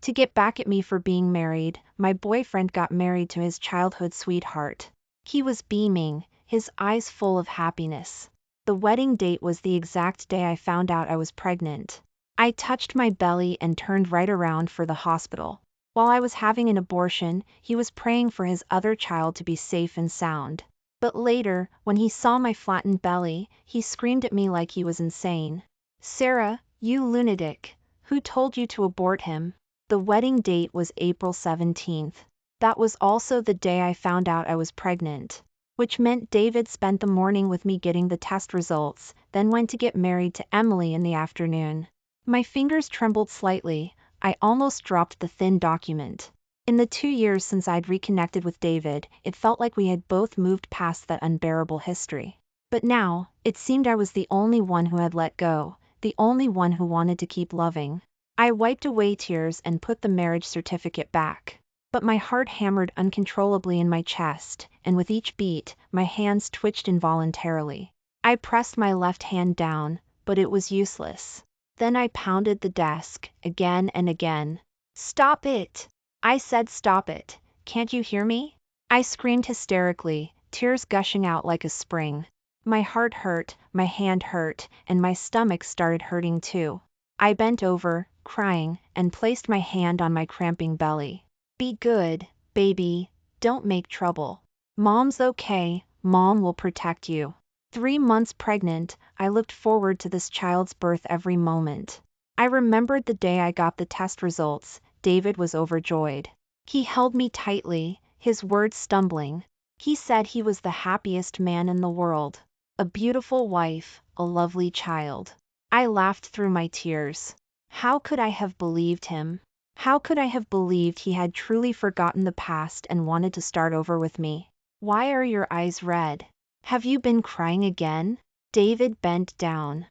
To get back at me for being married, my boyfriend got married to his childhood sweetheart. He was beaming, his eyes full of happiness. The wedding date was the exact day I found out I was pregnant. I touched my belly and turned right around for the hospital. While I was having an abortion, he was praying for his other child to be safe and sound. But later, when he saw my flattened belly, he screamed at me like he was insane. "Sarah, you lunatic, who told you to abort him?" The wedding date was April 17th. That was also the day I found out I was pregnant, which meant David spent the morning with me getting the test results, then went to get married to Emily in the afternoon. My fingers trembled slightly. I almost dropped the thin document. In the 2 years since I'd reconnected with David, it felt like we had both moved past that unbearable history. But now, it seemed I was the only one who had let go, the only one who wanted to keep loving. I wiped away tears and put the marriage certificate back. But my heart hammered uncontrollably in my chest, and with each beat, my hands twitched involuntarily. I pressed my left hand down, but it was useless. Then I pounded the desk, again and again. "Stop it!" I said, "Stop it, can't you hear me?" I screamed hysterically, tears gushing out like a spring. My heart hurt, my hand hurt, and my stomach started hurting too. I bent over, crying, and placed my hand on my cramping belly. "Be good, baby, don't make trouble. Mom's okay, Mom will protect you." 3 months pregnant, I looked forward to this child's birth every moment. I remembered the day I got the test results. David was overjoyed. He held me tightly, his words stumbling. He said he was the happiest man in the world. A beautiful wife, a lovely child. I laughed through my tears. How could I have believed him? How could I have believed he had truly forgotten the past and wanted to start over with me? "Why are your eyes red? Have you been crying again?" David bent down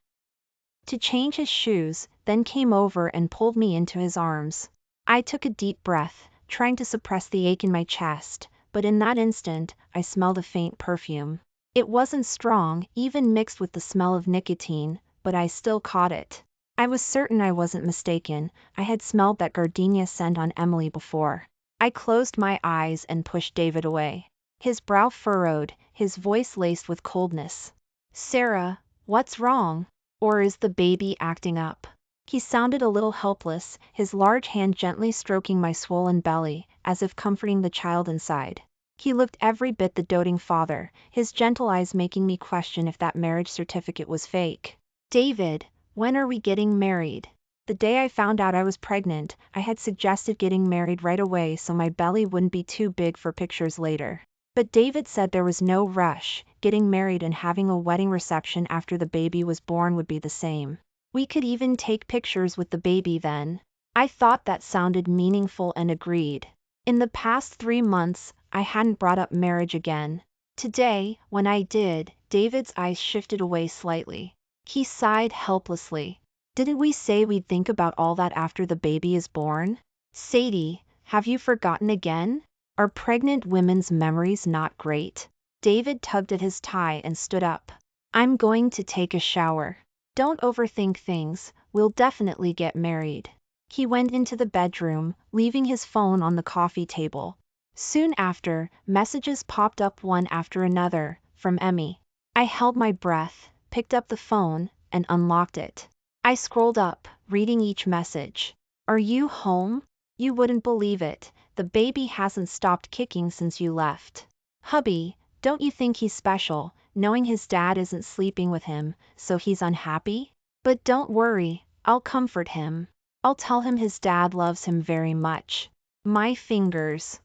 to change his shoes, then came over and pulled me into his arms. I took a deep breath, trying to suppress the ache in my chest, but in that instant, I smelled a faint perfume. It wasn't strong, even mixed with the smell of nicotine, but I still caught it. I was certain I wasn't mistaken. I had smelled that gardenia scent on Emily before. I closed my eyes and pushed David away. His brow furrowed, his voice laced with coldness. "Sarah, what's wrong? Or is the baby acting up?" He sounded a little helpless, his large hand gently stroking my swollen belly, as if comforting the child inside. He looked every bit the doting father, his gentle eyes making me question if that marriage certificate was fake. "David, when are we getting married?" The day I found out I was pregnant, I had suggested getting married right away so my belly wouldn't be too big for pictures later. But David said there was no rush, getting married and having a wedding reception after the baby was born would be the same. We could even take pictures with the baby then. I thought that sounded meaningful and agreed. In the past 3 months, I hadn't brought up marriage again. Today, when I did, David's eyes shifted away slightly. He sighed helplessly. "Didn't we say we'd think about all that after the baby is born? Sadie, have you forgotten again? Are pregnant women's memories not great?" David tugged at his tie and stood up. "I'm going to take a shower. Don't overthink things, we'll definitely get married." He went into the bedroom, leaving his phone on the coffee table. Soon after, messages popped up one after another, from Emmy. I held my breath, picked up the phone, and unlocked it. I scrolled up, reading each message. "Are you home? You wouldn't believe it. The baby hasn't stopped kicking since you left. Hubby, don't you think he's special, knowing his dad isn't sleeping with him, so he's unhappy? But don't worry, I'll comfort him. I'll tell him his dad loves him very much." My fingers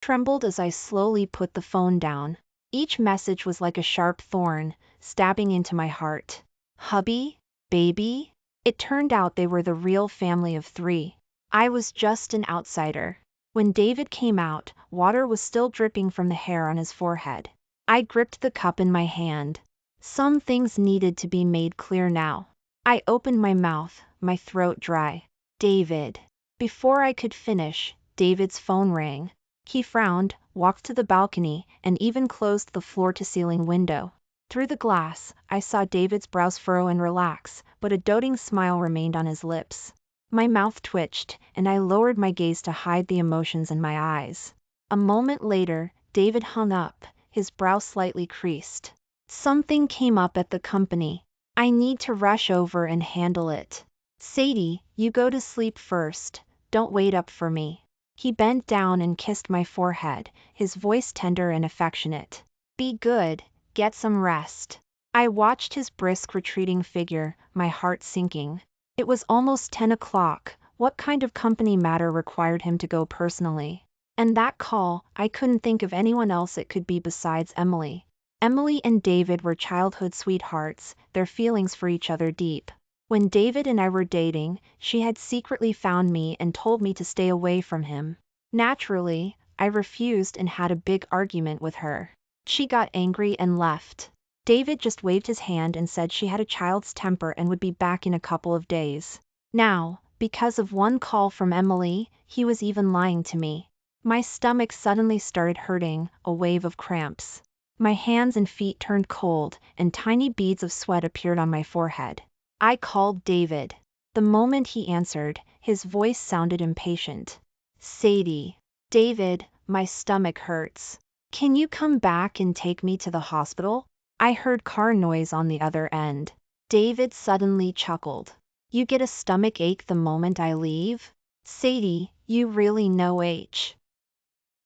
trembled as I slowly put the phone down. Each message was like a sharp thorn, stabbing into my heart. Hubby? Baby? It turned out they were the real family of 3. I was just an outsider. When David came out, water was still dripping from the hair on his forehead. I gripped the cup in my hand. Some things needed to be made clear now. I opened my mouth, my throat dry. "David." Before I could finish, David's phone rang. He frowned, walked to the balcony, and even closed the floor-to-ceiling window. Through the glass, I saw David's brows furrow and relax, but a doting smile remained on his lips. My mouth twitched, and I lowered my gaze to hide the emotions in my eyes. A moment later, David hung up, his brow slightly creased. Something came up at the company. I need to rush over and handle it. Sadie, you go to sleep first, don't wait up for me. He bent down and kissed my forehead, his voice tender and affectionate. Be good, get some rest. I watched his brisk retreating figure, my heart sinking. It was almost 10 o'clock, what kind of company matter required him to go personally? And that call, I couldn't think of anyone else it could be besides Emily. Emily and David were childhood sweethearts, their feelings for each other deep. When David and I were dating, she had secretly found me and told me to stay away from him. Naturally, I refused and had a big argument with her. She got angry and left. David just waved his hand and said she had a child's temper and would be back in a couple of days. Now, because of one call from Emily, he was even lying to me. My stomach suddenly started hurting, a wave of cramps. My hands and feet turned cold, and tiny beads of sweat appeared on my forehead. I called David. The moment he answered, his voice sounded impatient. Sadie. David, my stomach hurts. Can you come back and take me to the hospital? I heard car noise on the other end. David suddenly chuckled. You get a stomach ache the moment I leave? Sadie, you really know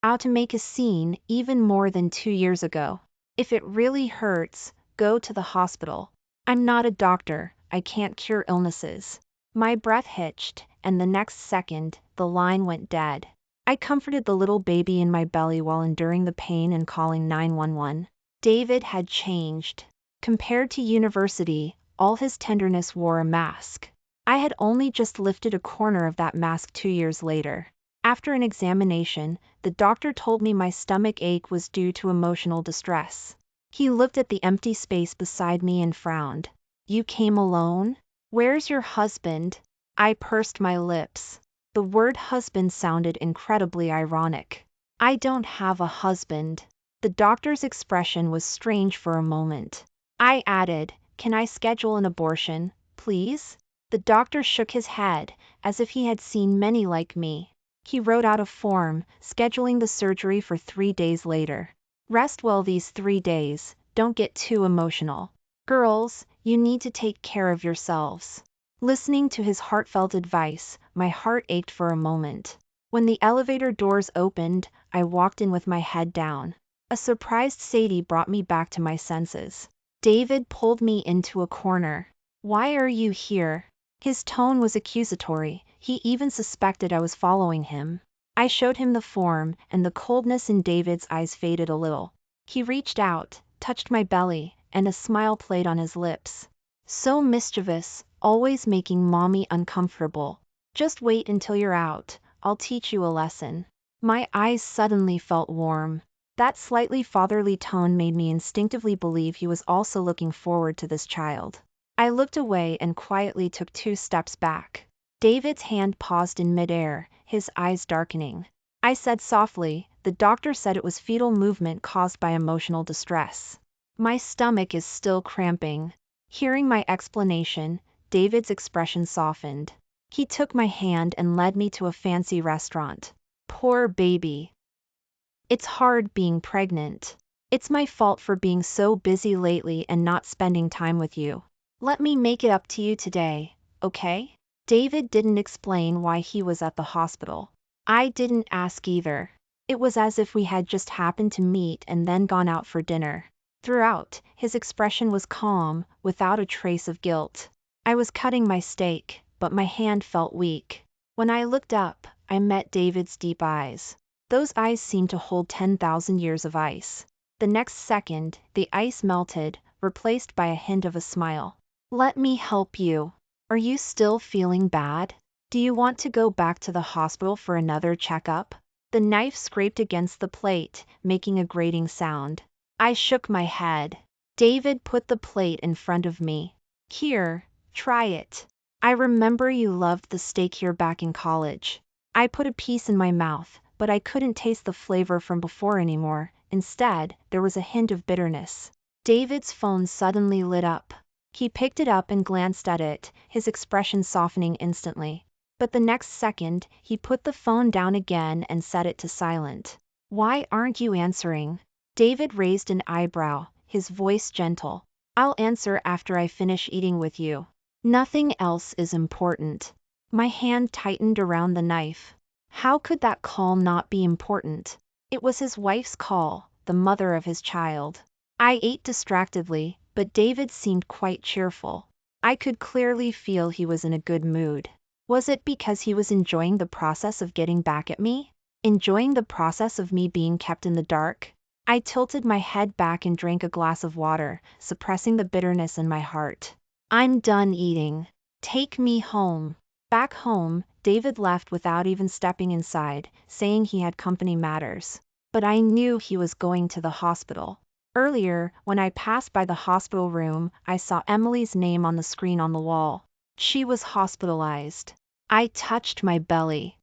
how to make a scene even more than 2 years ago. If it really hurts, go to the hospital. I'm not a doctor, I can't cure illnesses. My breath hitched, and the next second, the line went dead. I comforted the little baby in my belly while enduring the pain and calling 911. David had changed. Compared to university, all his tenderness wore a mask. I had only just lifted a corner of that mask 2 years later. After an examination, the doctor told me my stomach ache was due to emotional distress. He looked at the empty space beside me and frowned. You came alone? Where's your husband? I pursed my lips. The word husband sounded incredibly ironic. I don't have a husband. The doctor's expression was strange for a moment. I added, can I schedule an abortion, please? The doctor shook his head, as if he had seen many like me. He wrote out a form, scheduling the surgery for 3 days later. Rest well these 3 days, don't get too emotional. Girls, you need to take care of yourselves. Listening to his heartfelt advice, my heart ached for a moment. When the elevator doors opened, I walked in with my head down. A surprised Sadie brought me back to my senses. David pulled me into a corner. Why are you here? His tone was accusatory, he even suspected I was following him. I showed him the form, and the coldness in David's eyes faded a little. He reached out, touched my belly, and a smile played on his lips. So mischievous, always making mommy uncomfortable. Just wait until you're out, I'll teach you a lesson. My eyes suddenly felt warm. That slightly fatherly tone made me instinctively believe he was also looking forward to this child. I looked away and quietly took 2 steps back. David's hand paused in midair, his eyes darkening. I said softly, the doctor said it was fetal movement caused by emotional distress. My stomach is still cramping. Hearing my explanation, David's expression softened. He took my hand and led me to a fancy restaurant. Poor baby. It's hard being pregnant. It's my fault for being so busy lately and not spending time with you. Let me make it up to you today, okay? David didn't explain why he was at the hospital. I didn't ask either. It was as if we had just happened to meet and then gone out for dinner. Throughout, his expression was calm, without a trace of guilt. I was cutting my steak, but my hand felt weak. When I looked up, I met David's deep eyes. Those eyes seemed to hold 10,000 years of ice. The next second, the ice melted, replaced by a hint of a smile. Let me help you. Are you still feeling bad? Do you want to go back to the hospital for another checkup? The knife scraped against the plate, making a grating sound. I shook my head. David put the plate in front of me. Here, try it. I remember you loved the steak here back in college. I put a piece in my mouth, but I couldn't taste the flavor from before anymore. Instead, there was a hint of bitterness. David's phone suddenly lit up. He picked it up and glanced at it, his expression softening instantly. But the next second, he put the phone down again and set it to silent. Why aren't you answering? David raised an eyebrow, his voice gentle. I'll answer after I finish eating with you. Nothing else is important. My hand tightened around the knife. How could that call not be important? It was his wife's call, the mother of his child. I ate distractedly, but David seemed quite cheerful. I could clearly feel he was in a good mood. Was it because he was enjoying the process of getting back at me? Enjoying the process of me being kept in the dark? I tilted my head back and drank a glass of water, suppressing the bitterness in my heart. I'm done eating. Take me home. Back home, David left without even stepping inside, saying he had company matters. But I knew he was going to the hospital. Earlier, when I passed by the hospital room, I saw Emily's name on the screen on the wall. She was hospitalized. I touched my belly.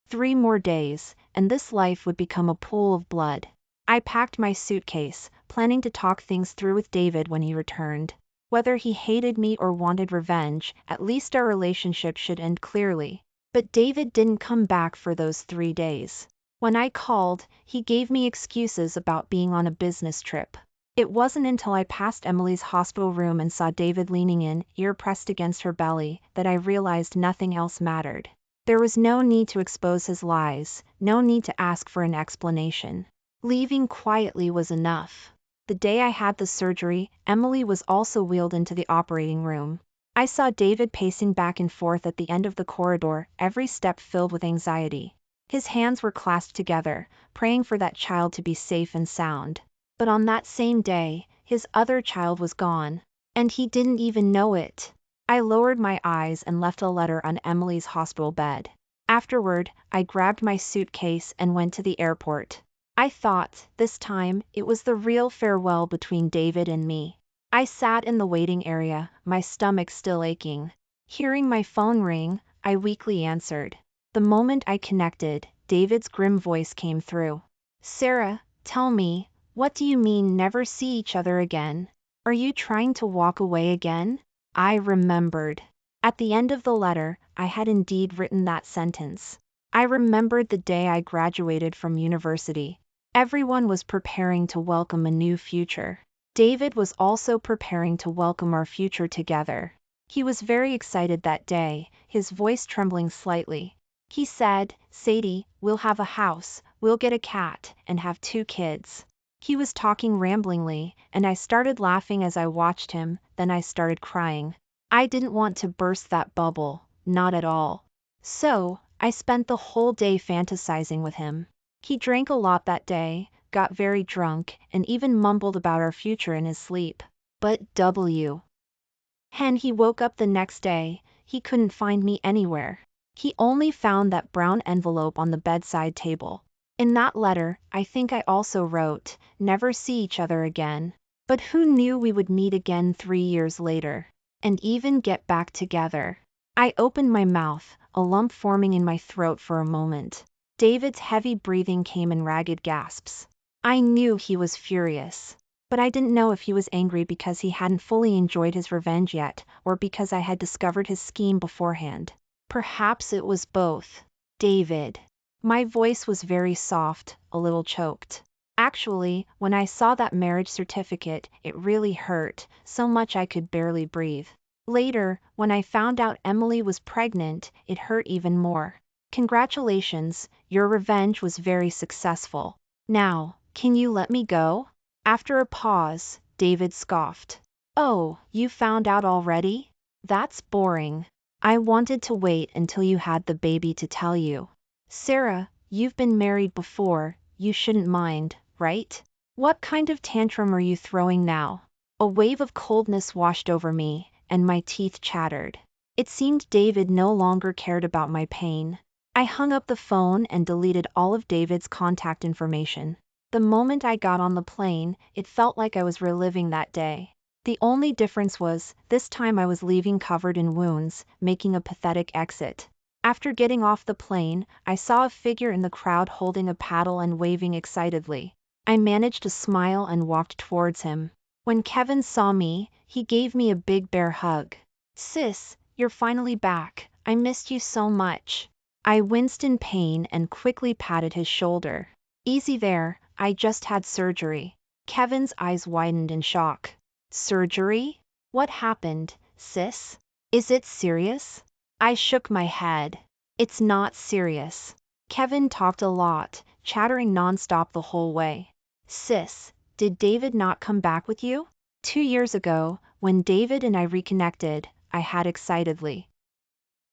3 more days, and this life would become a pool of blood. I packed my suitcase, planning to talk things through with David when he returned. Whether he hated me or wanted revenge, at least our relationship should end clearly. But David didn't come back for those 3 days. When I called, he gave me excuses about being on a business trip. It wasn't until I passed Emily's hospital room and saw David leaning in, ear pressed against her belly, that I realized nothing else mattered. There was no need to expose his lies, no need to ask for an explanation. Leaving quietly was enough. The day I had the surgery, Emily was also wheeled into the operating room. I saw David pacing back and forth at the end of the corridor, every step filled with anxiety. His hands were clasped together, praying for that child to be safe and sound. But on that same day, his other child was gone. And he didn't even know it. I lowered my eyes and left a letter on Emily's hospital bed. Afterward, I grabbed my suitcase and went to the airport. I thought, this time, it was the real farewell between David and me. I sat in the waiting area, my stomach still aching. Hearing my phone ring, I weakly answered. The moment I connected, David's grim voice came through. Sarah, tell me, what do you mean never see each other again? Are you trying to walk away again? I remembered. At the end of the letter, I had indeed written that sentence. I remembered the day I graduated from university. Everyone was preparing to welcome a new future. David was also preparing to welcome our future together. He was very excited that day, his voice trembling slightly. He said, Sadie, we'll have a house, we'll get a cat, and have 2 kids. He was talking ramblingly, and I started laughing as I watched him, then I started crying. I didn't want to burst that bubble, not at all. So, I spent the whole day fantasizing with him. He drank a lot that day, got very drunk, and even mumbled about our future in his sleep. But when he woke up the next day, he couldn't find me anywhere. He only found that brown envelope on the bedside table. In that letter, I think I also wrote, never see each other again. But who knew we would meet again 3 years later? And even get back together? I opened my mouth, a lump forming in my throat for a moment. David's heavy breathing came in ragged gasps. I knew he was furious. But I didn't know if he was angry because he hadn't fully enjoyed his revenge yet, or because I had discovered his scheme beforehand. Perhaps it was both. David. My voice was very soft, a little choked. Actually, when I saw that marriage certificate, it really hurt, so much I could barely breathe. Later, when I found out Emily was pregnant, it hurt even more. Congratulations, your revenge was very successful. Now, can you let me go? After a pause, David scoffed. Oh, you found out already? That's boring. I wanted to wait until you had the baby to tell you. Sarah, you've been married before, you shouldn't mind, right? What kind of tantrum are you throwing now? A wave of coldness washed over me, and my teeth chattered. It seemed David no longer cared about my pain. I hung up the phone and deleted all of David's contact information. The moment I got on the plane, it felt like I was reliving that day. The only difference was, this time I was leaving covered in wounds, making a pathetic exit. After getting off the plane, I saw a figure in the crowd holding a paddle and waving excitedly. I managed to smile and walked towards him. When Kevin saw me, he gave me a big bear hug. Sis, you're finally back, I missed you so much. I winced in pain and quickly patted his shoulder. Easy there, I just had surgery. Kevin's eyes widened in shock. Surgery? What happened, sis? Is it serious? I shook my head. It's not serious. Kevin talked a lot, chattering nonstop the whole way. Sis, did David not come back with you? 2 years ago, when David and I reconnected, I had excitedly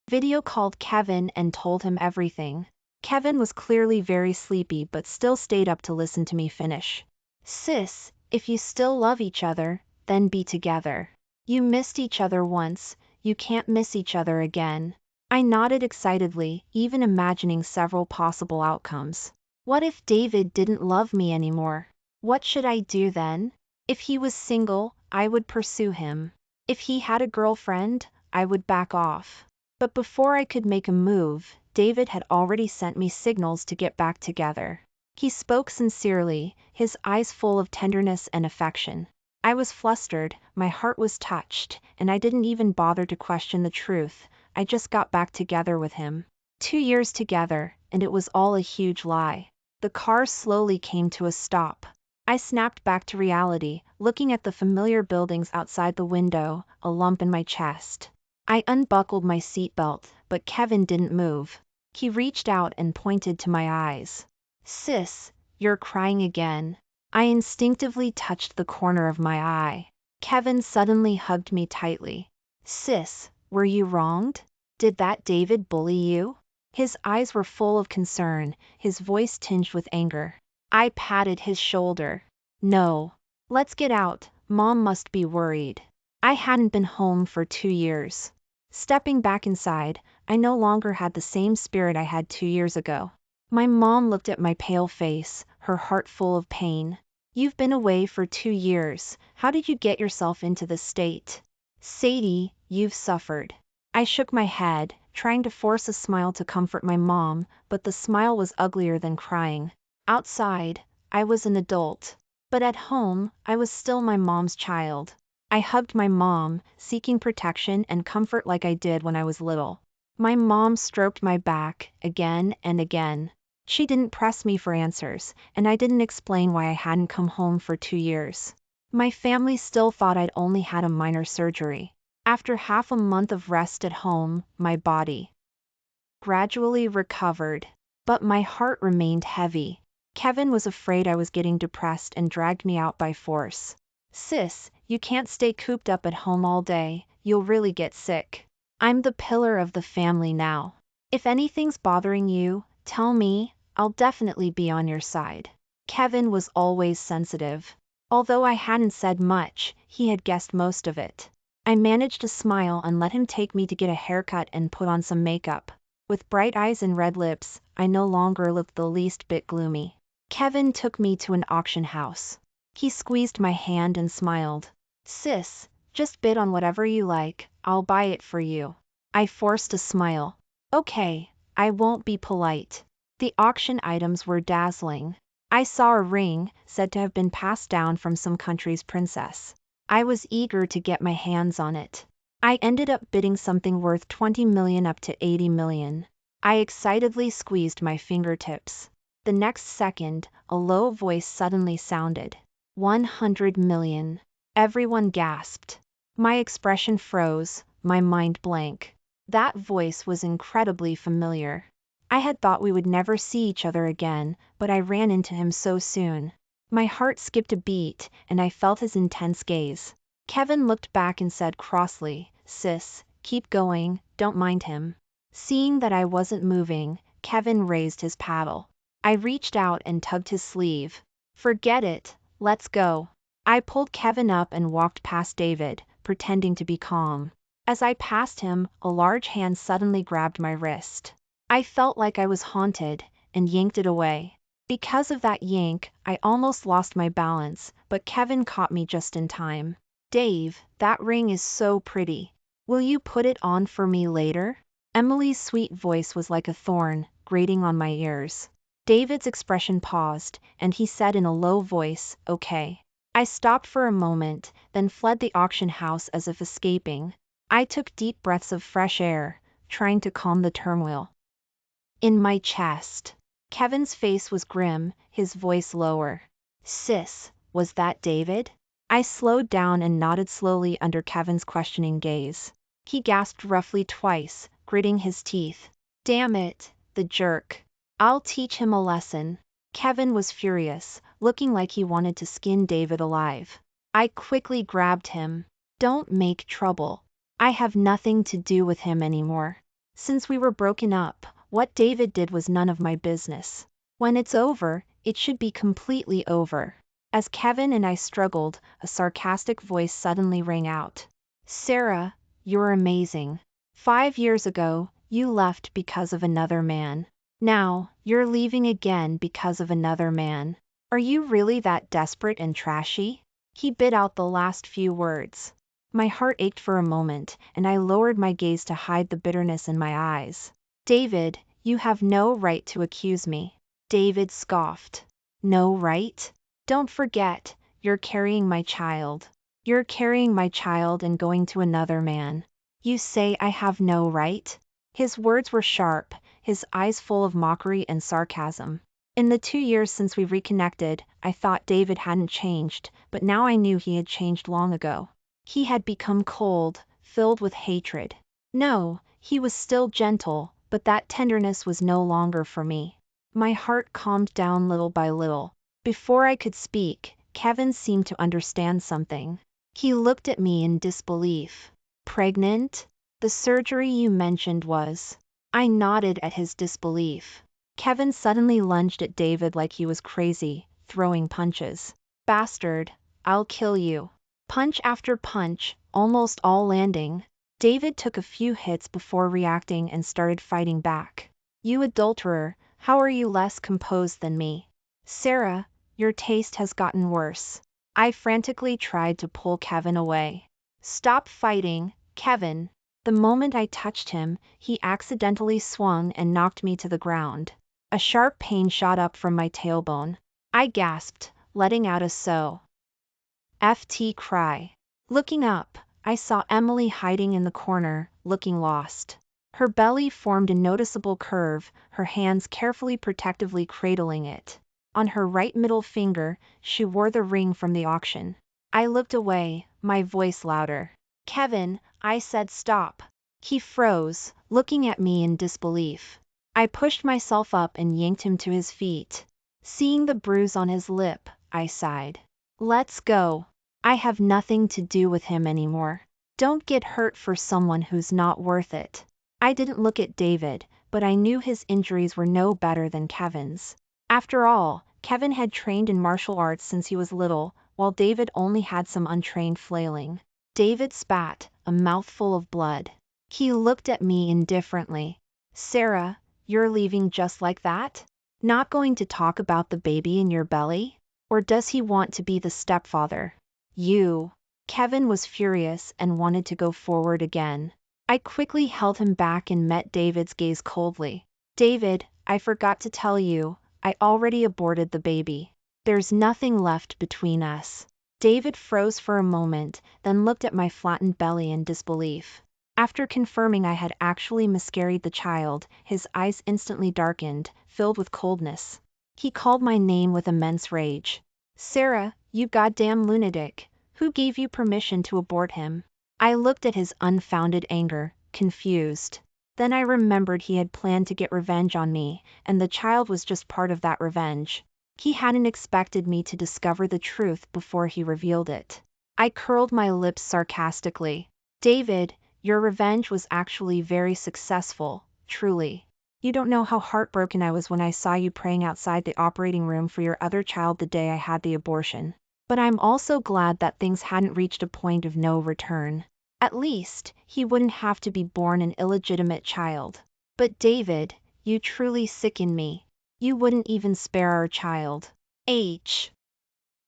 video called Kevin and told him everything. Kevin was clearly very sleepy but still stayed up to listen to me finish. Sis, if you still love each other, then be together. You missed each other once, you can't miss each other again. I nodded excitedly, even imagining several possible outcomes. What if David didn't love me anymore? What should I do then? If he was single, I would pursue him. If he had a girlfriend, I would back off. But before I could make a move, David had already sent me signals to get back together. He spoke sincerely, his eyes full of tenderness and affection. I was flustered, my heart was touched, and I didn't even bother to question the truth. I just got back together with him. 2 years together, and it was all a huge lie. The car slowly came to a stop. I snapped back to reality, looking at the familiar buildings outside the window, a lump in my chest. I unbuckled my seatbelt, but Kevin didn't move. He reached out and pointed to my eyes. Sis, you're crying again. I instinctively touched the corner of my eye. Kevin suddenly hugged me tightly. Sis, were you wronged? Did that David bully you? His eyes were full of concern, his voice tinged with anger. I patted his shoulder. No. Let's get out, Mom must be worried. I hadn't been home for 2 years. Stepping back inside, I no longer had the same spirit I had 2 years ago. My mom looked at my pale face, her heart full of pain. You've been away for 2 years, how did you get yourself into this state? Sadie, you've suffered. I shook my head, trying to force a smile to comfort my mom, but the smile was uglier than crying. Outside, I was an adult. But at home, I was still my mom's child. I hugged my mom, seeking protection and comfort like I did when I was little. My mom stroked my back, again and again. She didn't press me for answers, and I didn't explain why I hadn't come home for 2 years. My family still thought I'd only had a minor surgery. After half a month of rest at home, my body gradually recovered. But my heart remained heavy. Kevin was afraid I was getting depressed and dragged me out by force. Sis, you can't stay cooped up at home all day, you'll really get sick. I'm the pillar of the family now. If anything's bothering you, tell me, I'll definitely be on your side. Kevin was always sensitive. Although I hadn't said much, he had guessed most of it. I managed to smile and let him take me to get a haircut and put on some makeup. With bright eyes and red lips, I no longer looked the least bit gloomy. Kevin took me to an auction house. He squeezed my hand and smiled. Sis, just bid on whatever you like, I'll buy it for you. I forced a smile. Okay, I won't be polite. The auction items were dazzling. I saw a ring, said to have been passed down from some country's princess. I was eager to get my hands on it. I ended up bidding something worth 20 million up to 80 million. I excitedly squeezed my fingertips. The next second, a low voice suddenly sounded. 100 million. Everyone gasped. My expression froze, my mind blank. That voice was incredibly familiar. I had thought we would never see each other again, but I ran into him so soon. My heart skipped a beat, and I felt his intense gaze. Kevin looked back and said crossly, Sis, keep going, don't mind him. Seeing that I wasn't moving, Kevin raised his paddle. I reached out and tugged his sleeve. Forget it, let's go. I pulled Kevin up and walked past David, pretending to be calm. As I passed him, a large hand suddenly grabbed my wrist. I felt like I was haunted, and yanked it away. Because of that yank, I almost lost my balance, but Kevin caught me just in time. Dave, that ring is so pretty. Will you put it on for me later? Emily's sweet voice was like a thorn, grating on my ears. David's expression paused, and he said in a low voice, Okay. I stopped for a moment, then fled the auction house as if escaping. I took deep breaths of fresh air, trying to calm the turmoil in my chest. Kevin's face was grim, his voice lower. Sis, was that David? I slowed down and nodded slowly under Kevin's questioning gaze. He gasped roughly twice, gritting his teeth. Damn it, the jerk. I'll teach him a lesson. Kevin was furious, looking like he wanted to skin David alive. I quickly grabbed him. Don't make trouble. I have nothing to do with him anymore. Since we were broken up, what David did was none of my business. When it's over, it should be completely over. As Kevin and I struggled, a sarcastic voice suddenly rang out. Sarah, you're amazing. 5 years ago, you left because of another man. Now, you're leaving again because of another man. Are you really that desperate and trashy? He bit out the last few words. My heart ached for a moment, and I lowered my gaze to hide the bitterness in my eyes. David, you have no right to accuse me. David scoffed. No right? Don't forget, you're carrying my child. You're carrying my child and going to another man. You say I have no right? His words were sharp, his eyes full of mockery and sarcasm. In the 2 years since we reconnected, I thought David hadn't changed, but now I knew he had changed long ago. He had become cold, filled with hatred. No, he was still gentle, but that tenderness was no longer for me. My heart calmed down little by little. Before I could speak, Kevin seemed to understand something. He looked at me in disbelief. Pregnant? The surgery you mentioned was. I nodded at his disbelief. Kevin suddenly lunged at David like he was crazy, throwing punches. Bastard, I'll kill you. Punch after punch, almost all landing. David took a few hits before reacting and started fighting back. You adulterer, how are you less composed than me? Sarah, your taste has gotten worse. I frantically tried to pull Kevin away. Stop fighting, Kevin. The moment I touched him, he accidentally swung and knocked me to the ground. A sharp pain shot up from my tailbone. I gasped, letting out a ft cry. Looking up, I saw Emily hiding in the corner, looking lost. Her belly formed a noticeable curve, her hands carefully protectively cradling it. On her right middle finger, she wore the ring from the auction. I looked away, my voice louder. Kevin, I said stop. He froze, looking at me in disbelief. I pushed myself up and yanked him to his feet. Seeing the bruise on his lip, I sighed. Let's go. I have nothing to do with him anymore. Don't get hurt for someone who's not worth it. I didn't look at David, but I knew his injuries were no better than Kevin's. After all, Kevin had trained in martial arts since he was little, while David only had some untrained flailing. David spat, a mouthful of blood. He looked at me indifferently. Sarah, you're leaving just like that? Not going to talk about the baby in your belly? Or does he want to be the stepfather? You. Kevin was furious and wanted to go forward again. I quickly held him back and met David's gaze coldly. David, I forgot to tell you, I already aborted the baby. There's nothing left between us. David froze for a moment, then looked at my flattened belly in disbelief. After confirming I had actually miscarried the child, his eyes instantly darkened, filled with coldness. He called my name with immense rage. Sarah, you goddamn lunatic, who gave you permission to abort him? I looked at his unfounded anger, confused. Then I remembered he had planned to get revenge on me, and the child was just part of that revenge. He hadn't expected me to discover the truth before he revealed it. I curled my lips sarcastically. David, your revenge was actually very successful, truly. You don't know how heartbroken I was when I saw you praying outside the operating room for your other child the day I had the abortion. But I'm also glad that things hadn't reached a point of no return. At least, he wouldn't have to be born an illegitimate child. But David, you truly sicken me. You wouldn't even spare our child.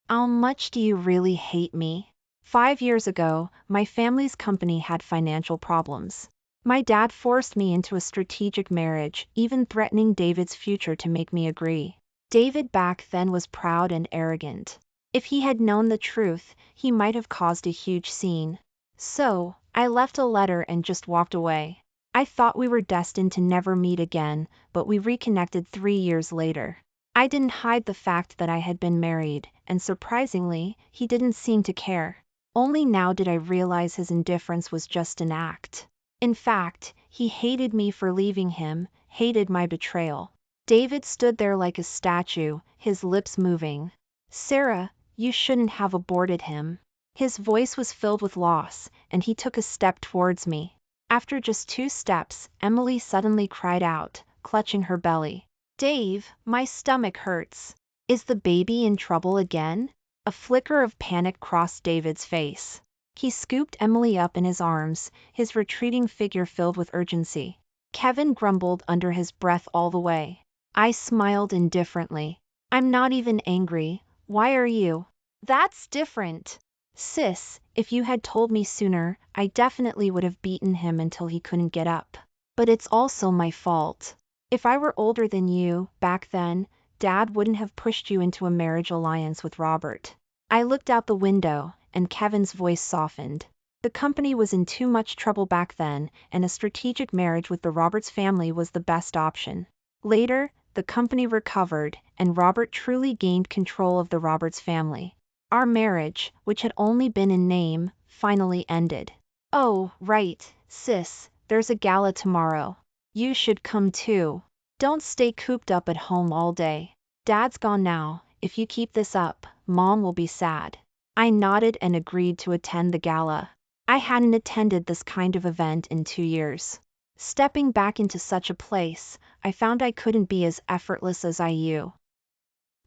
How much do you really hate me? 5 years ago, my family's company had financial problems. My dad forced me into a strategic marriage, even threatening David's future to make me agree. David back then was proud and arrogant. If he had known the truth, he might have caused a huge scene. So, I left a letter and just walked away. I thought we were destined to never meet again, but we reconnected 3 years later. I didn't hide the fact that I had been married, and surprisingly, he didn't seem to care. Only now did I realize his indifference was just an act. In fact, he hated me for leaving him, hated my betrayal. David stood there like a statue, his lips moving. Sarah, you shouldn't have aborted him. His voice was filled with loss, and he took a step towards me. After just 2 steps, Emily suddenly cried out, clutching her belly. Dave, my stomach hurts. Is the baby in trouble again? A flicker of panic crossed David's face. He scooped Emily up in his arms, his retreating figure filled with urgency. Kevin grumbled under his breath all the way. I smiled indifferently. I'm not even angry. Why are you? That's different. Sis, if you had told me sooner, I definitely would have beaten him until he couldn't get up. But it's also my fault. If I were older than you, back then, Dad wouldn't have pushed you into a marriage alliance with Robert. I looked out the window, and Kevin's voice softened. The company was in too much trouble back then, and a strategic marriage with the Roberts family was the best option. Later, the company recovered, and Robert truly gained control of the Roberts family. Our marriage, which had only been in name, finally ended. Oh, right, sis, there's a gala tomorrow. You should come too. Don't stay cooped up at home all day. Dad's gone now. If you keep this up, Mom will be sad. I nodded and agreed to attend the gala. I hadn't attended this kind of event in 2 years. Stepping back into such a place, I found I couldn't be as effortless as I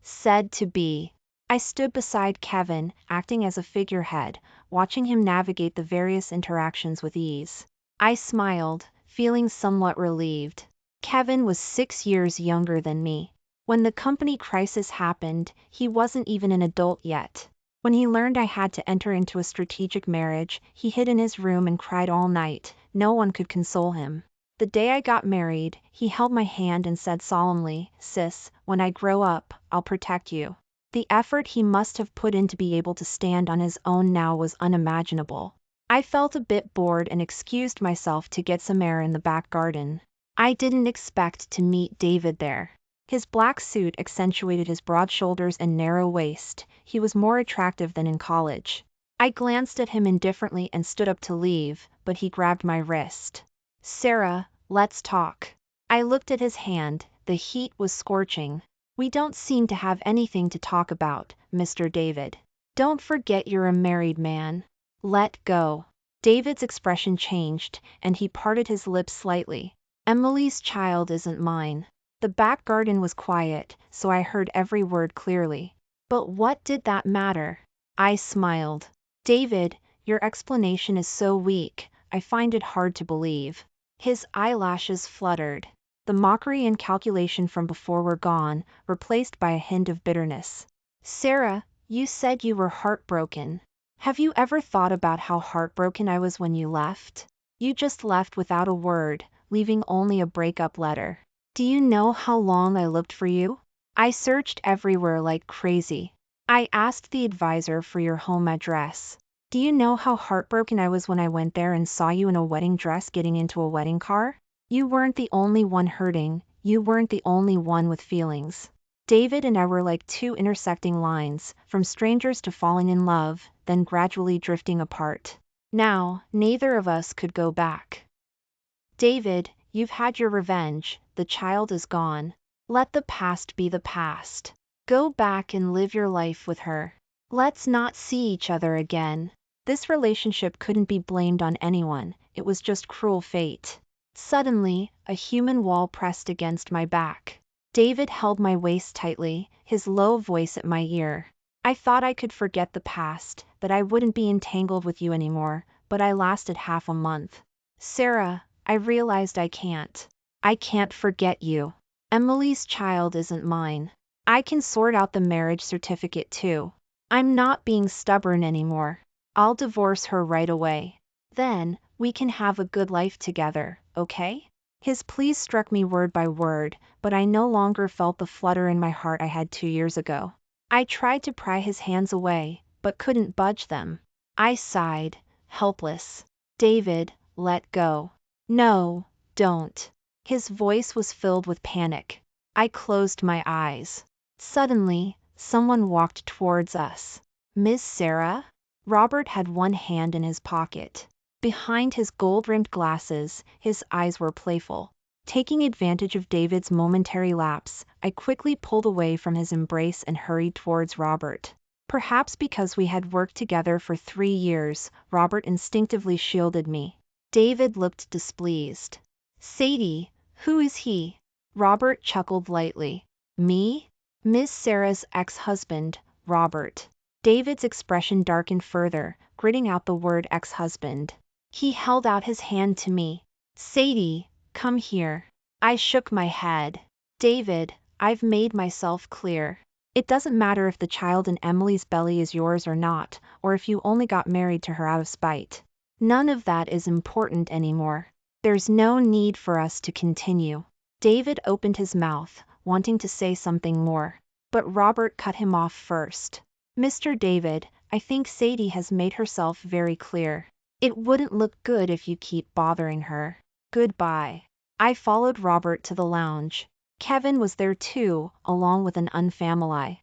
said to be. I stood beside Kevin, acting as a figurehead, watching him navigate the various interactions with ease. I smiled, feeling somewhat relieved. Kevin was 6 years younger than me. When the company crisis happened, he wasn't even an adult yet. When he learned I had to enter into a strategic marriage, he hid in his room and cried all night. No one could console him. The day I got married, he held my hand and said solemnly, Sis, when I grow up, I'll protect you. The effort he must have put in to be able to stand on his own now was unimaginable. I felt a bit bored and excused myself to get some air in the back garden. I didn't expect to meet David there. His black suit accentuated his broad shoulders and narrow waist. He was more attractive than in college. I glanced at him indifferently and stood up to leave, but he grabbed my wrist. Sarah, let's talk. I looked at his hand. The heat was scorching. We don't seem to have anything to talk about, Mr. David. Don't forget you're a married man. Let go. David's expression changed, and he parted his lips slightly. Emily's child isn't mine. The back garden was quiet, so I heard every word clearly. But what did that matter? I smiled. David, your explanation is so weak, I find it hard to believe. His eyelashes fluttered. The mockery and calculation from before were gone, replaced by a hint of bitterness. Sarah, you said you were heartbroken. Have you ever thought about how heartbroken I was when you left? You just left without a word, leaving only a breakup letter. Do you know how long I looked for you? I searched everywhere like crazy. I asked the advisor for your home address. Do you know how heartbroken I was when I went there and saw you in a wedding dress getting into a wedding car? You weren't the only one hurting, you weren't the only one with feelings. David and I were like 2 intersecting lines, from strangers to falling in love, then gradually drifting apart. Now, neither of us could go back. David, you've had your revenge, the child is gone. Let the past be the past. Go back and live your life with her. Let's not see each other again. This relationship couldn't be blamed on anyone, it was just cruel fate. Suddenly, a human wall pressed against my back. David held my waist tightly, his low voice at my ear. I thought I could forget the past, that I wouldn't be entangled with you anymore, but I lasted half a month. Sarah, I realized I can't. I can't forget you. Emily's child isn't mine. I can sort out the marriage certificate too. I'm not being stubborn anymore. I'll divorce her right away. Then, we can have a good life together, okay? His pleas struck me word by word, but I no longer felt the flutter in my heart I had 2 years ago. I tried to pry his hands away, but couldn't budge them. I sighed, helpless. David, let go. No, Don't. His voice was filled with panic. I closed my eyes. Suddenly, someone walked towards us. Miss Sarah? Robert had one hand in his pocket. Behind his gold-rimmed glasses, his eyes were playful. Taking advantage of David's momentary lapse, I quickly pulled away from his embrace and hurried towards Robert. Perhaps because we had worked together for 3 years, Robert instinctively shielded me. David looked displeased. Sadie, who is he? Robert chuckled lightly. Me? Miss Sarah's ex-husband, Robert. David's expression darkened further, gritting out the word ex-husband. He held out his hand to me. Sadie, come here. I shook my head. David, I've made myself clear. It doesn't matter if the child in Emily's belly is yours or not, or if you only got married to her out of spite. None of that is important anymore. There's no need for us to continue. David opened his mouth, wanting to say something more. But Robert cut him off first. Mr. David, I think Sadie has made herself very clear. It wouldn't look good if you keep bothering her. Goodbye. I followed Robert to the lounge. Kevin was there too, along with an unfamiliar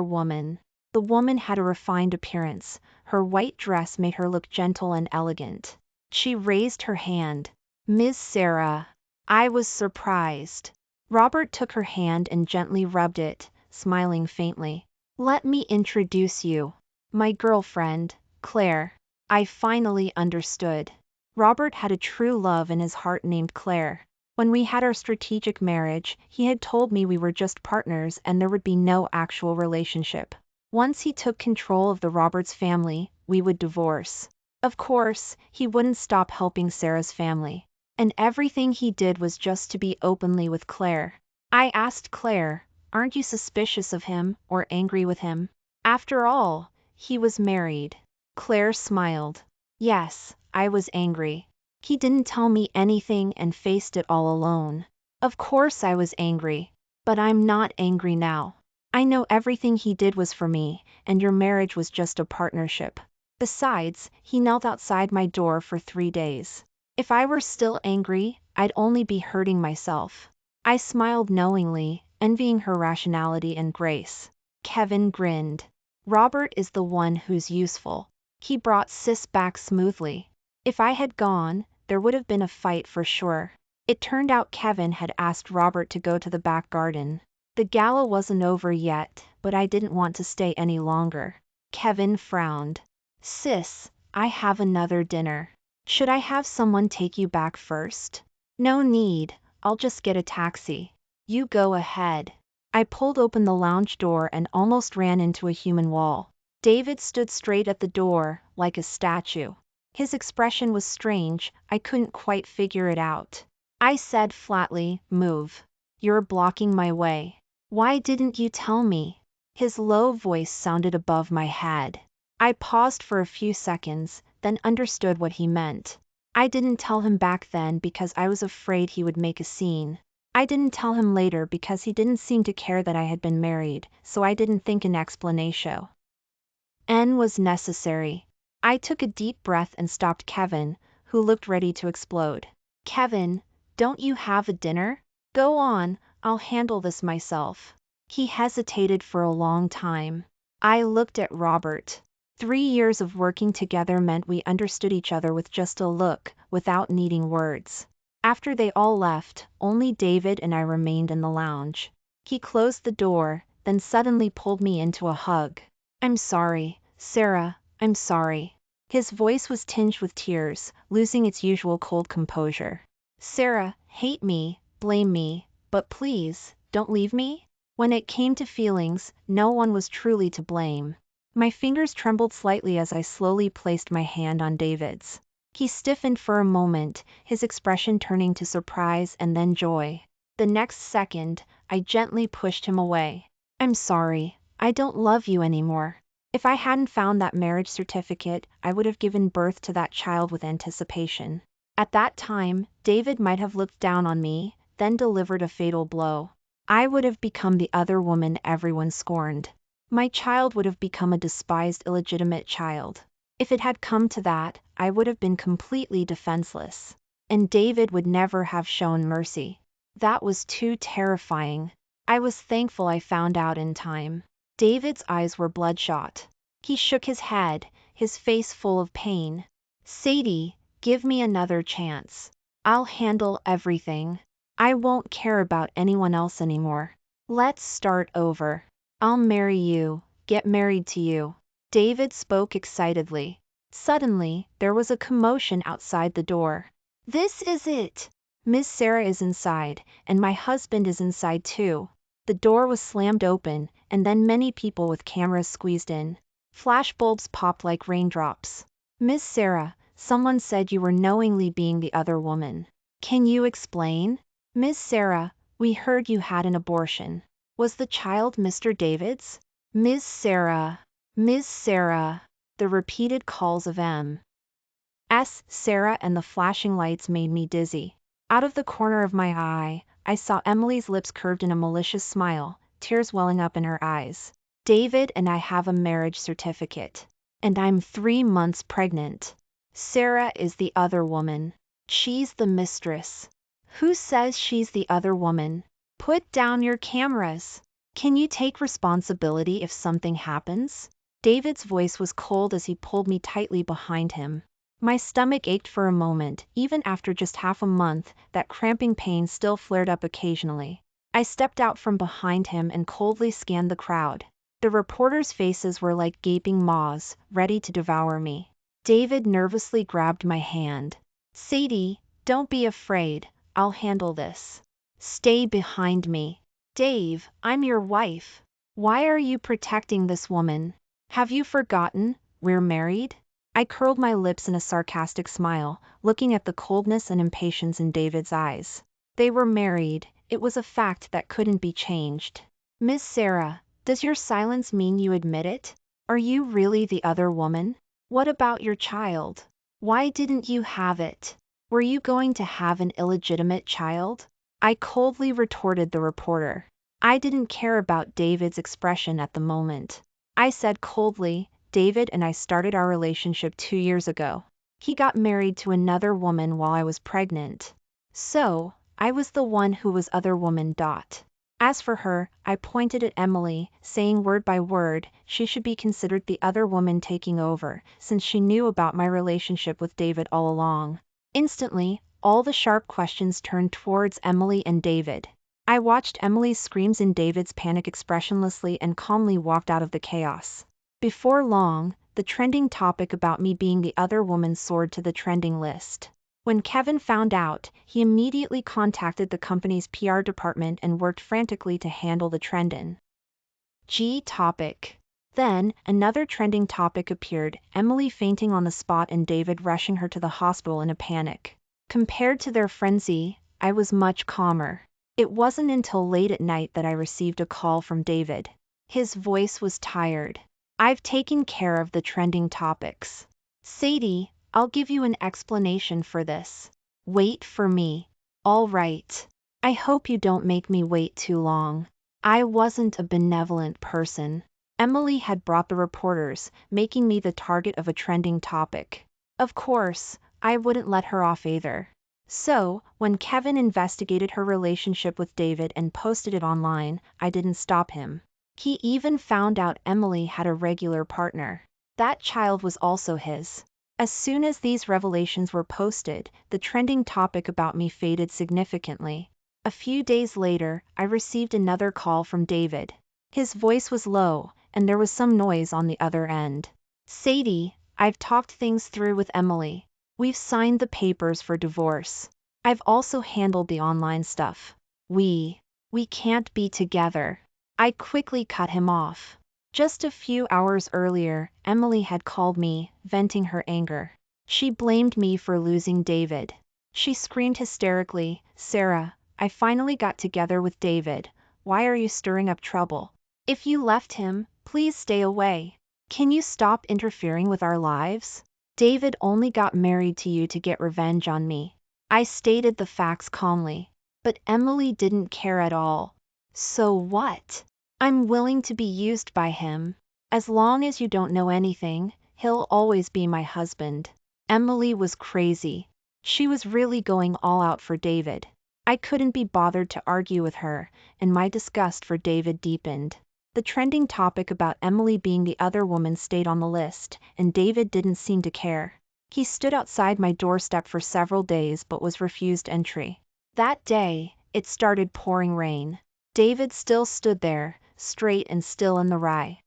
woman. The woman had a refined appearance. Her white dress made her look gentle and elegant. She raised her hand. Miss Sarah. I was surprised. Robert took her hand and gently rubbed it, smiling faintly. Let me introduce you. My girlfriend, Claire. I finally understood. Robert had a true love in his heart named Claire. When we had our strategic marriage, he had told me we were just partners and there would be no actual relationship. Once he took control of the Roberts family, we would divorce. Of course, he wouldn't stop helping Sarah's family. And everything he did was just to be openly with Claire. I asked Claire, aren't you suspicious of him or angry with him? After all, he was married. Claire smiled. Yes, I was angry. He didn't tell me anything and faced it all alone. Of course I was angry. But I'm not angry now. I know everything he did was for me, and your marriage was just a partnership. Besides, he knelt outside my door for 3 days. If I were still angry, I'd only be hurting myself. I smiled knowingly, envying her rationality and grace. Kevin grinned. Robert is the one who's useful. He brought Sis back smoothly. If I had gone, there would have been a fight for sure. It turned out Kevin had asked Robert to go to the back garden. The gala wasn't over yet, but I didn't want to stay any longer. Kevin frowned. Sis, I have another dinner. Should I have someone take you back first? No need, I'll just get a taxi. You go ahead. I pulled open the lounge door and almost ran into a human wall. David stood straight at the door, like a statue. His expression was strange, I couldn't quite figure it out. I said flatly, move. You're blocking my way. Why didn't you tell me? His low voice sounded above my head. I paused for a few seconds, then understood what he meant. I didn't tell him back then because I was afraid he would make a scene. I didn't tell him later because he didn't seem to care that I had been married, so I didn't think an explanation was necessary. I took a deep breath and stopped Kevin, who looked ready to explode. Kevin, don't you have a dinner? Go on, I'll handle this myself. He hesitated for a long time. I looked at Robert. 3 years of working together meant we understood each other with just a look, without needing words. After they all left, only David and I remained in the lounge. He closed the door, then suddenly pulled me into a hug. I'm sorry, Sarah, I'm sorry. His voice was tinged with tears, losing its usual cold composure. Sarah, hate me, blame me, but please, don't leave me? When it came to feelings, no one was truly to blame. My fingers trembled slightly as I slowly placed my hand on David's. He stiffened for a moment, his expression turning to surprise and then joy. The next second, I gently pushed him away. I'm sorry, I don't love you anymore. If I hadn't found that marriage certificate, I would have given birth to that child with anticipation. At that time, David might have looked down on me, then delivered a fatal blow. I would have become the other woman everyone scorned. My child would have become a despised illegitimate child. If it had come to that, I would have been completely defenseless. and David would never have shown mercy. That was too terrifying. I was thankful I found out in time. David's eyes were bloodshot. He shook his head, his face full of pain. Sadie, give me another chance. I'll handle everything. I won't care about anyone else anymore. Let's start over. I'll marry you, get married to you. David spoke excitedly. Suddenly, there was a commotion outside the door. This is it. Miss Sarah is inside, and my husband is inside too. The door was slammed open, and then many people with cameras squeezed in. Flashbulbs popped like raindrops. Miss Sarah, someone said you were knowingly being the other woman. Can you explain? Miss Sarah, we heard you had an abortion. Was the child Mr. David's? Miss Sarah. Miss Sarah. The repeated calls of M.S. Sarah and the flashing lights made me dizzy. Out of the corner of my eye, I saw Emily's lips curved in a malicious smile, tears welling up in her eyes. David and I have a marriage certificate. And I'm 3 months pregnant. Sarah is the other woman. She's the mistress. Who says she's the other woman? Put down your cameras. Can you take responsibility if something happens? David's voice was cold as he pulled me tightly behind him. My stomach ached for a moment. Even after just half a month, that cramping pain still flared up occasionally. I stepped out from behind him and coldly scanned the crowd. The reporters' faces were like gaping maws, ready to devour me. David nervously grabbed my hand. Sadie, don't be afraid, I'll handle this. Stay behind me. Dave, I'm your wife. Why are you protecting this woman? Have you forgotten, we're married? I curled my lips in a sarcastic smile, looking at the coldness and impatience in David's eyes. They were married, it was a fact that couldn't be changed. Miss Sarah, does your silence mean you admit it? Are you really the other woman? What about your child? Why didn't you have it? Were you going to have an illegitimate child? I coldly retorted the reporter. I didn't care about David's expression at the moment. I said coldly, David and I started our relationship 2 years ago. He got married to another woman while I was pregnant. So, I was the one who was other woman. As for her, I pointed at Emily, saying word by word, she should be considered the other woman taking over, since she knew about my relationship with David all along. Instantly, all the sharp questions turned towards Emily and David. I watched Emily's screams and David's panic expressionlessly and calmly walked out of the chaos. Before long, the trending topic about me being the other woman soared to the trending list. When Kevin found out, he immediately contacted the company's PR department and worked frantically to handle the trending topic. Then, another trending topic appeared, Emily fainting on the spot and David rushing her to the hospital in a panic. Compared to their frenzy, I was much calmer. It wasn't until late at night that I received a call from David. His voice was tired. I've taken care of the trending topics. Sadie, I'll give you an explanation for this. Wait for me. All right. I hope you don't make me wait too long. I wasn't a benevolent person. Emily had brought the reporters, making me the target of a trending topic. Of course, I wouldn't let her off either. So, when Kevin investigated her relationship with David and posted it online, I didn't stop him. He even found out Emily had a regular partner. That child was also his. As soon as these revelations were posted, the trending topic about me faded significantly. A few days later, I received another call from David. His voice was low, and there was some noise on the other end. Sadie, I've talked things through with Emily. We've signed the papers for divorce. I've also handled the online stuff. We can't be together. I quickly cut him off. Just a few hours earlier, Emily had called me, venting her anger. She blamed me for losing David. She screamed hysterically, Sarah, I finally got together with David. Why are you stirring up trouble? If you left him, please stay away. Can you stop interfering with our lives? David only got married to you to get revenge on me. I stated the facts calmly. But Emily didn't care at all. So what? I'm willing to be used by him. As long as you don't know anything, he'll always be my husband. Emily was crazy. She was really going all out for David. I couldn't be bothered to argue with her, and my disgust for David deepened. The trending topic about Emily being the other woman stayed on the list, and David didn't seem to care. He stood outside my doorstep for several days but was refused entry. That day, it started pouring rain. David still stood there, straight and still in the rye.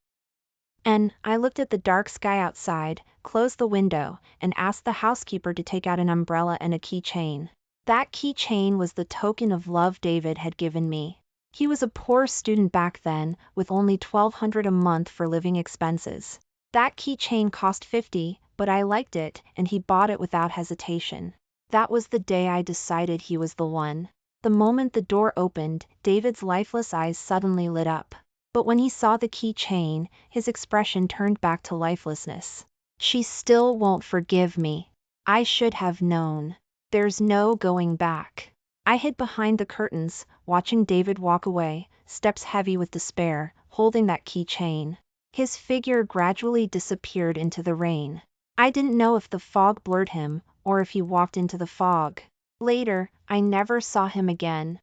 And I looked at the dark sky outside, closed the window, and asked the housekeeper to take out an umbrella and a keychain. That keychain was the token of love David had given me. He was a poor student back then, with only $1,200 a month for living expenses. That keychain cost $50, but I liked it, and he bought it without hesitation. That was the day I decided he was the one. The moment the door opened, David's lifeless eyes suddenly lit up. But when he saw the keychain, his expression turned back to lifelessness. She still won't forgive me. I should have known. There's no going back. I hid behind the curtains, watching David walk away, steps heavy with despair, holding that keychain. His figure gradually disappeared into the rain. I didn't know if the fog blurred him, or if he walked into the fog. Later, I never saw him again.